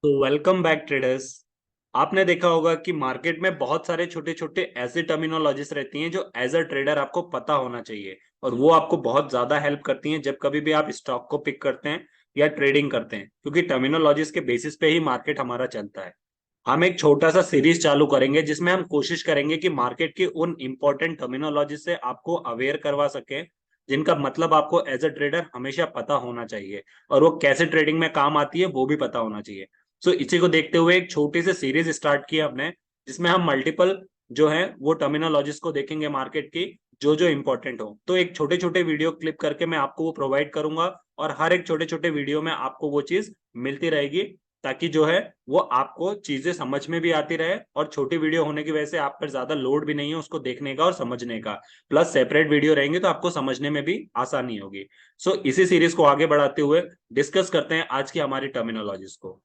तो welcome back traders. आपने देखा होगा कि मार्केट में बहुत सारे छोटे छोटे ऐसे टर्मिनोलॉजीज रहती हैं जो एज अ ट्रेडर आपको पता होना चाहिए, और वो आपको बहुत ज्यादा हेल्प करती हैं जब कभी भी आप स्टॉक को पिक करते हैं या ट्रेडिंग करते हैं, क्योंकि टर्मिनोलॉजीज के बेसिस पे ही मार्केट हमारा चलता है। हम एक छोटा सा सीरीज चालू करेंगे जिसमें हम कोशिश करेंगे कि मार्केट की उन इंपॉर्टेंट टर्मिनोलॉजी से आपको अवेयर करवा सके, जिनका मतलब आपको एज अ ट्रेडर हमेशा पता होना चाहिए, और वो कैसे ट्रेडिंग में काम आती है वो भी पता होना चाहिए। सो इसी को देखते हुए एक छोटी सी सीरीज स्टार्ट की हमने, जिसमें हम मल्टीपल जो है वो टर्मिनोलॉजीज को देखेंगे मार्केट की, जो जो इंपॉर्टेंट हो। तो एक छोटे छोटे वीडियो क्लिप करके मैं आपको वो प्रोवाइड करूंगा, और हर एक छोटे छोटे वीडियो में आपको वो चीज मिलती रहेगी, ताकि जो है वो आपको चीजें समझ में भी आती रहे, और छोटी वीडियो होने की वजह से आप पर ज्यादा लोड भी नहीं है उसको देखने का और समझने का। प्लस सेपरेट वीडियो रहेंगे तो आपको समझने में भी आसानी होगी। सो इसी सीरीज को आगे बढ़ाते हुए डिस्कस करते हैं आज की हमारी टर्मिनोलॉजीज को।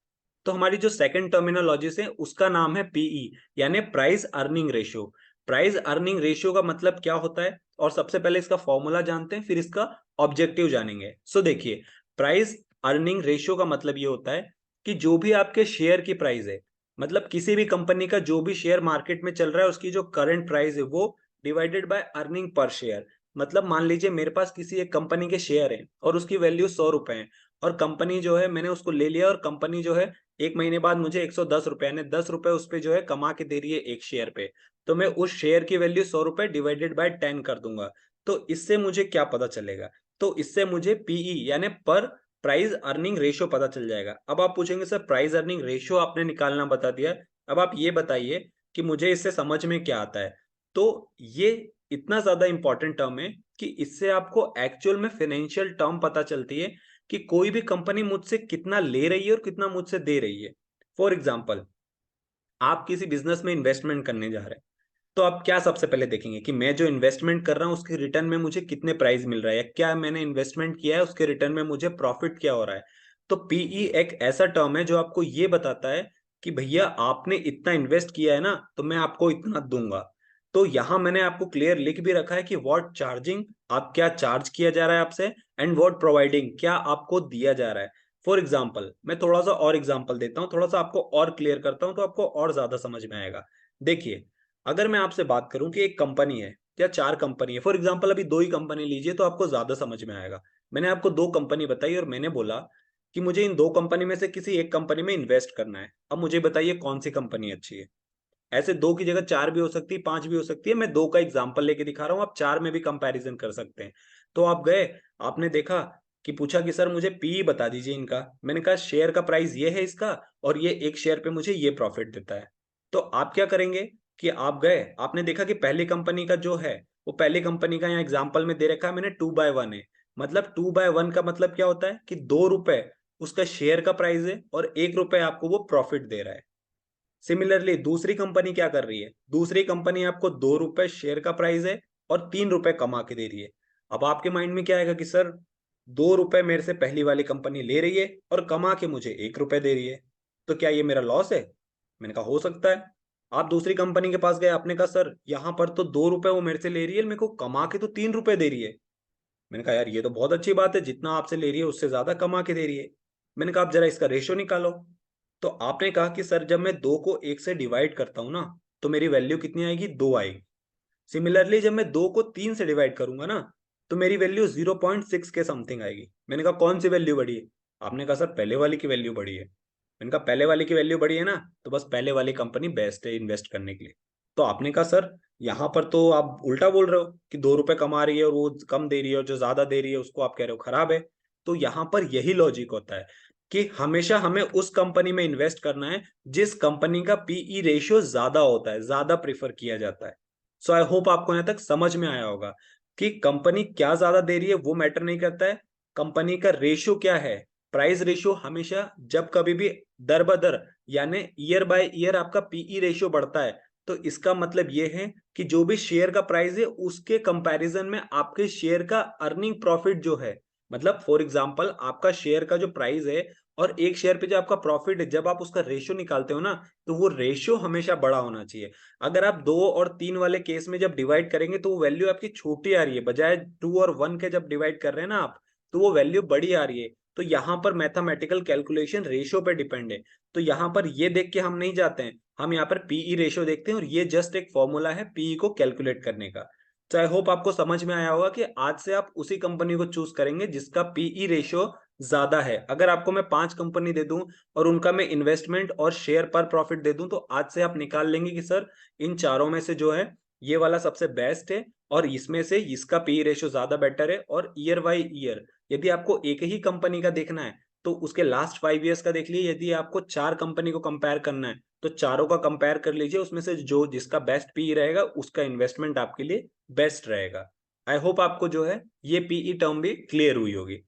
तो हमारी जो सेकंड टर्मिनोलॉजी है उसका नाम है पीई, यानी price earning ratio. Price earning ratio का मतलब क्या होता है, और सबसे पहले इसका फॉर्मूला जानते हैं, फिर इसका ऑब्जेक्टिव जानेंगे। सो देखिए, प्राइस अर्निंग रेशियो का मतलब ये होता है कि जो भी आपके शेयर की प्राइस है, मतलब किसी भी कंपनी का जो भी शेयर मार्केट में चल रहा है उसकी जो करंट प्राइस है वो divided by earning per share. मतलब मान लीजिए मेरे पास किसी एक कंपनी के शेयर है और उसकी वैल्यू 100 रुपए है, और कंपनी जो है मैंने उसको ले लिया, और कंपनी जो है एक महीने बाद मुझे 110 रुपए यानी 10 रुपए उस पे जो है कमा के दे रही है एक शेयर पे। तो मैं उस शेयर की वैल्यू 100 रुपए डिवाइडेड बाय 10 कर दूंगा। तो इससे मुझे क्या पता चलेगा? तो इससे मुझे पीई यानी पर प्राइस अर्निंग रेशियो पता चल जाएगा। अब आप पूछेंगे सर प्राइस अर्निंग रेशियो आपने निकालना बता दिया, अब आप ये बताइए कि मुझे इससे समझ में क्या आता है। तो ये इतना ज्यादा इंपॉर्टेंट टर्म है कि इससे आपको एक्चुअल में फाइनेंशियल टर्म पता चलती है कि कोई भी कंपनी मुझसे कितना ले रही है और कितना मुझसे दे रही है। फॉर एग्जाम्पल, आप किसी बिजनेस में इन्वेस्टमेंट करने जा रहे हैं, तो आप क्या सबसे पहले देखेंगे कि मैं जो इन्वेस्टमेंट कर रहा हूँ उसके रिटर्न में मुझे कितने प्राइस मिल रहा है, या क्या मैंने इन्वेस्टमेंट किया है उसके रिटर्न में मुझे प्रॉफिट क्या हो रहा है। तो पीई एक ऐसा टर्म है जो आपको ये बताता है कि भैया आपने इतना इन्वेस्ट किया है ना, तो मैं आपको इतना दूंगा। तो यहां मैंने आपको क्लियर लिख भी रखा है कि व्हाट चार्जिंग, आप क्या चार्ज किया जा रहा है आपसे, एंड व्हाट प्रोवाइडिंग, क्या आपको दिया जा रहा है। फॉर एग्जाम्पल, मैं थोड़ा सा और एग्जाम्पल देता हूँ, थोड़ा सा आपको और क्लियर करता हूँ तो आपको और ज्यादा समझ में आएगा। देखिए, अगर मैं आपसे बात करूं कि एक कंपनी है या चार कंपनी है, फॉर एग्जांपल अभी दो ही कंपनी लीजिए तो आपको ज्यादा समझ में आएगा। मैंने आपको दो कंपनी बताई और मैंने बोला कि मुझे इन दो कंपनी में से किसी एक कंपनी में इन्वेस्ट करना है। अब मुझे बताइए कौन सी कंपनी अच्छी है। ऐसे दो की जगह चार भी हो सकती है, पांच भी हो सकती है, मैं दो का एग्जाम्पल लेके दिखा रहा हूँ, आप चार में भी कंपैरिजन कर सकते हैं। तो आप गए, आपने देखा कि पूछा कि सर मुझे पी बता दीजिए इनका। मैंने कहा शेयर का प्राइस ये है इसका, और ये एक शेयर पे मुझे ये प्रॉफिट देता है। तो आप क्या करेंगे कि आप गए, आपने देखा कि पहली कंपनी का जो है, वो पहली कंपनी का यहाँ एग्जाम्पल में दे रखा है मैंने 2/1 है। मतलब 2/1 का मतलब क्या होता है कि 2 रुपए उसका शेयर का प्राइस है और 1 रुपए आपको वो प्रॉफिट दे रहा है। सिमिलरली दूसरी कंपनी क्या कर रही है, दूसरी कंपनी आपको 2 रुपए शेयर का प्राइस है और 3 रुपए कमा के दे रही है। अब आपके माइंड में क्या आएगा कि सर 2 रुपए मेरे से पहली वाली कंपनी ले रही है और कमा के मुझे 1 रुपए दे रही है, तो क्या ये मेरा लॉस है? मैंने कहा हो सकता है। आप दूसरी कंपनी के पास गए, आपने कहा सर यहाँ पर तो 2 रुपए वो मेरे से ले रही है, मेरे को कमा के तो 3 रुपए दे रही है। मैंने कहा यार ये तो बहुत अच्छी बात है, जितना आपसे ले रही है उससे ज्यादा कमा के दे रही है। मैंने कहा आप जरा इसका रेशो निकालो। तो आपने कहा कि सर जब मैं दो को एक से डिवाइड करता हूं ना, तो मेरी वैल्यू कितनी आएगी, दो आएगी। सिमिलरली जब मैं दो को तीन से डिवाइड करूंगा ना, तो मेरी वैल्यू 0.6 के समथिंग आएगी। मैंने कहा कौन सी वैल्यू बढ़ी है? आपने कहा सर पहले वाली की वैल्यू बढ़ी है। मैंने कहा पहले वाली की वैल्यू बढ़ी है ना, तो बस पहले वाली कंपनी बेस्ट है इन्वेस्ट करने के लिए। तो आपने कहा सर यहाँ पर तो आप उल्टा बोल रहे हो कि 2 रुपए कमा रही है और वो कम दे रही है, और जो ज्यादा दे रही है उसको आप कह रहे हो खराब है। तो यहाँ पर यही लॉजिक होता है कि हमेशा हमें उस कंपनी में इन्वेस्ट करना है जिस कंपनी का पीई रेशियो ज्यादा होता है, ज्यादा प्रिफर किया जाता है। सो आई होप आपको यहाँ तक समझ में आया होगा कि कंपनी क्या ज्यादा दे रही है वो मैटर नहीं करता है, कंपनी का रेशियो क्या है। प्राइस रेशियो हमेशा जब कभी भी दर बदर यानी ईयर बाय ईयर आपका पीई रेशियो बढ़ता है, तो इसका मतलब ये है कि जो भी शेयर का प्राइस है उसके कंपैरिजन में आपके शेयर का अर्निंग प्रॉफिट जो है, मतलब फॉर एग्जांपल आपका शेयर का जो प्राइस है और एक शेयर पे जो आपका प्रॉफिट है, जब आप उसका रेशियो निकालते हो ना, तो वो रेशियो हमेशा बड़ा होना चाहिए। अगर आप दो और तीन वाले केस में जब डिवाइड करेंगे तो वो वैल्यू आपकी छोटी आ रही है, बजाय टू और वन के जब डिवाइड कर रहे हैं ना आप, तो वो वैल्यू बड़ी आ रही है। तो यहाँ पर मैथमेटिकल कैलकुलेशन रेशियो पे डिपेंड है। तो यहाँ पर ये देख के हम नहीं जाते हैं, हम यहाँ पर पीई रेशियो देखते हैं और ये जस्ट एक फॉर्मूला है पीई को कैलकुलेट करने का। तो आई होप आपको समझ में आया होगा कि आज से आप उसी कंपनी को चूज करेंगे जिसका पीई रेशियो ज्यादा है। अगर आपको मैं 5 कंपनी दे दूं और उनका मैं इन्वेस्टमेंट और शेयर पर प्रॉफिट दे दूं, तो आज से आप निकाल लेंगे कि सर इन चारों में से जो है ये वाला सबसे बेस्ट है और इसमें से इसका पी रेशियो ज्यादा बेटर है। और ईयर बाई ईयर यदि आपको एक ही कंपनी का देखना है तो उसके लास्ट 5 ईयर्स का देख लीजिए। यदि आपको 4 कंपनी को कंपेयर करना है तो चारों का कंपेयर कर लीजिए, उसमें से जो जिसका बेस्ट पी रहेगा उसका इन्वेस्टमेंट आपके लिए बेस्ट रहेगा। आई होप आपको जो है ये पीई टर्म भी क्लियर हुई होगी।